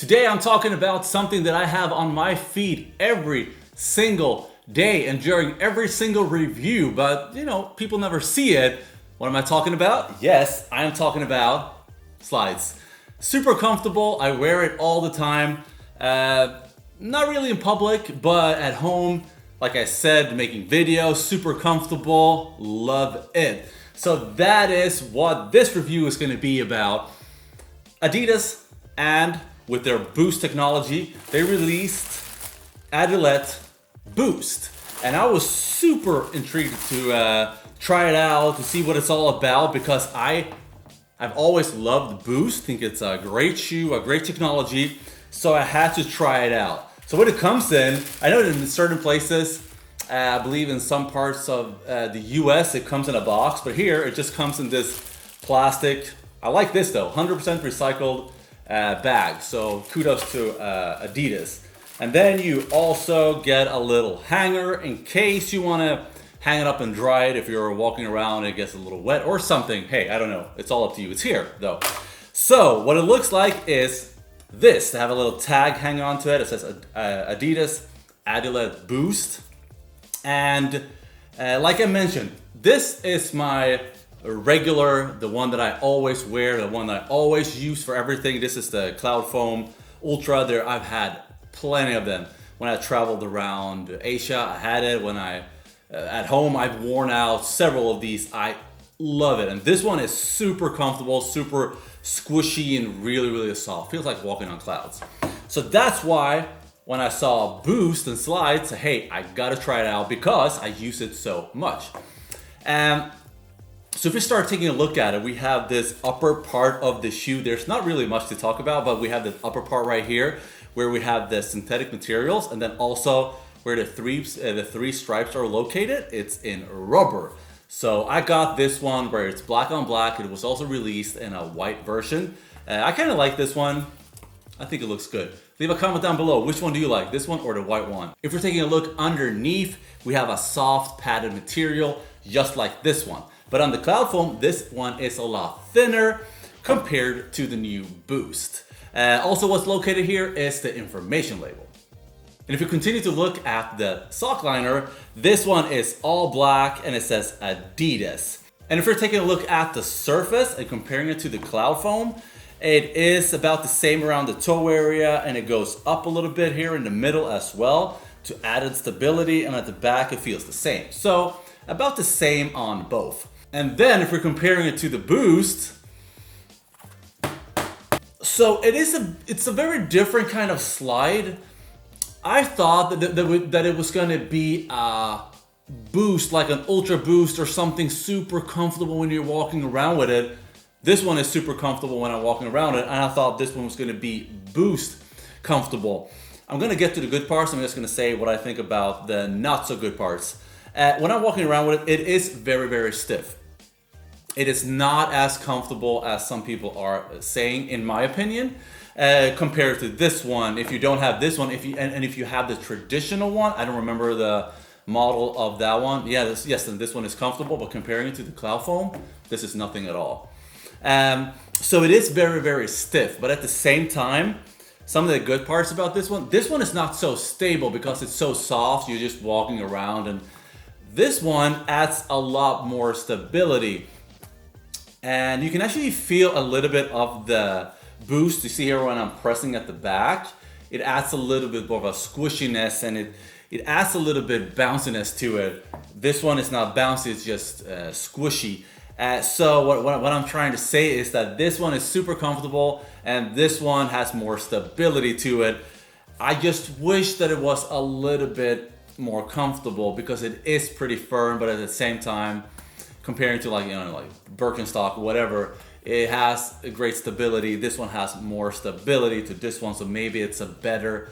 Today I'm talking about something that I have on my feed every single day and during every single review, but people never see it. What am I talking about? Yes, I am talking about slides. Super comfortable, I wear it all the time. Not really in public, but at home, like I said, making videos, super comfortable, love it. So that is what this review is going to be about. Adidas, and with their Boost technology, they released Adilette Boost. And I was super intrigued to try it out, to see what it's all about, because I've always loved Boost. Think it's a great shoe, a great technology. So I had to try it out. So when it comes in, I know that in certain places, I believe in some parts of the US, it comes in a box, but here it just comes in this plastic. I like this though, 100% recycled bag. So kudos to Adidas. And then you also get a little hanger in case you want to hang it up and dry it if you're walking around and it gets a little wet or something. Hey, I don't know. It's all up to you. It's here though. So what it looks like is this. They have a little tag hanging onto it. It says Adidas Adilette Boost. And like I mentioned, this is my regular, the one that I always wear, the one that I always use for everything. This is the Cloud Foam Ultra. There, I've had plenty of them. When I traveled around Asia, I had it. When at home, I've worn out several of these. I love it. And this one is super comfortable, super squishy, and really, really soft. Feels like walking on clouds. So that's why when I saw Boost and slides, hey, I gotta try it out because I use it so much. So if we start taking a look at it, we have this upper part of the shoe. There's not really much to talk about, but we have the upper part right here where we have the synthetic materials, and then also where the three stripes are located, it's in rubber. So I got this one where it's black on black. It was also released in a white version. I kind of like this one. I think it looks good. Leave a comment down below. Which one do you like, this one or the white one? If we're taking a look underneath, we have a soft padded material just like this one. But on the Cloud Foam, this one is a lot thinner compared to the new Boost. Also what's located here is the information label. And if you continue to look at the sock liner, this one is all black and it says Adidas. And if we're taking a look at the surface and comparing it to the Cloud Foam, it is about the same around the toe area, and it goes up a little bit here in the middle as well to added stability, and at the back it feels the same. So about the same on both. And then if we're comparing it to the Boost, so it's a very different kind of slide. I thought that it was going to be a Boost, like an Ultra Boost or something super comfortable when you're walking around with it. This one is super comfortable when I'm walking around it, and I thought this one was going to be Boost comfortable. I'm going to get to the good parts. I'm just going to say what I think about the not so good parts. When I'm walking around with it, it is very, very stiff. It is not as comfortable as some people are saying, in my opinion, compared to this one. If you don't have this one, if you have the traditional one, I don't remember the model of that one. Yeah, yes, then this one is comfortable, but comparing it to the Cloud Foam, this is nothing at all. So it is very, very stiff, but at the same time, some of the good parts about this one is not so stable because it's so soft. You're just walking around, and this one adds a lot more stability. And you can actually feel a little bit of the Boost. You see here when I'm pressing at the back, it adds a little bit more of a squishiness, and it adds a little bit bounciness to it. This one is not bouncy, it's just squishy. So what I'm trying to say is that this one is super comfortable and this one has more stability to it. I just wish that it was a little bit more comfortable because it is pretty firm, but at the same time, comparing to like Birkenstock, whatever, it has a great stability. This one has more stability to this one, so maybe it's a better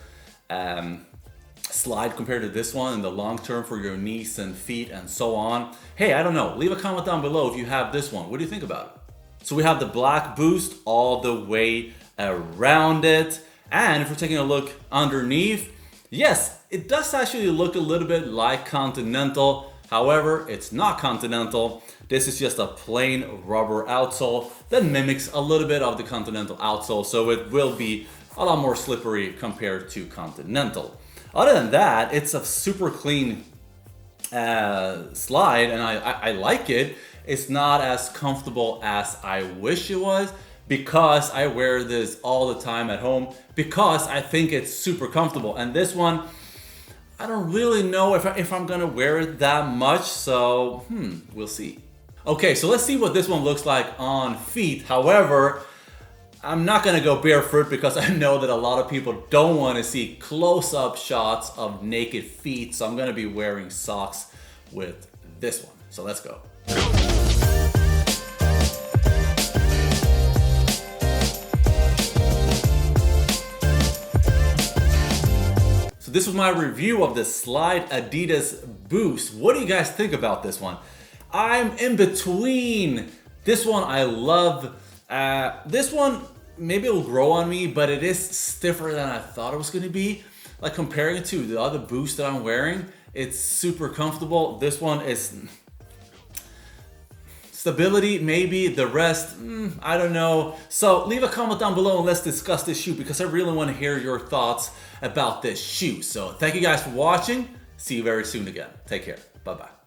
slide compared to this one in the long term for your knees and feet and so on. Hey, I don't know. Leave a comment down below if you have this one. What do you think about it? So we have the black Boost all the way around it. And if we're taking a look underneath, yes, it does actually look a little bit like Continental. However, it's not Continental. This is just a plain rubber outsole that mimics a little bit of the Continental outsole. So it will be a lot more slippery compared to Continental. Other than that, it's a super clean slide, and I like it. It's not as comfortable as I wish it was, because I wear this all the time at home, because I think it's super comfortable. And this one, I don't really know if I'm gonna wear it that much, so we'll see. Okay, so let's see what this one looks like on feet. However, I'm not gonna go barefoot because I know that a lot of people don't want to see close-up shots of naked feet, so I'm gonna be wearing socks with this one. So let's go. This was my review of the Slide Adidas Boost. What do you guys think about this one? I'm in between. This one I love. This one, maybe it will grow on me, but it is stiffer than I thought it was gonna be. Like comparing it to the other Boost that I'm wearing, it's super comfortable. This one is stability, maybe. The rest, I don't know. So leave a comment down below and let's discuss this shoe, because I really want to hear your thoughts about this shoe. So thank you guys for watching. See you very soon again. Take care. Bye-bye.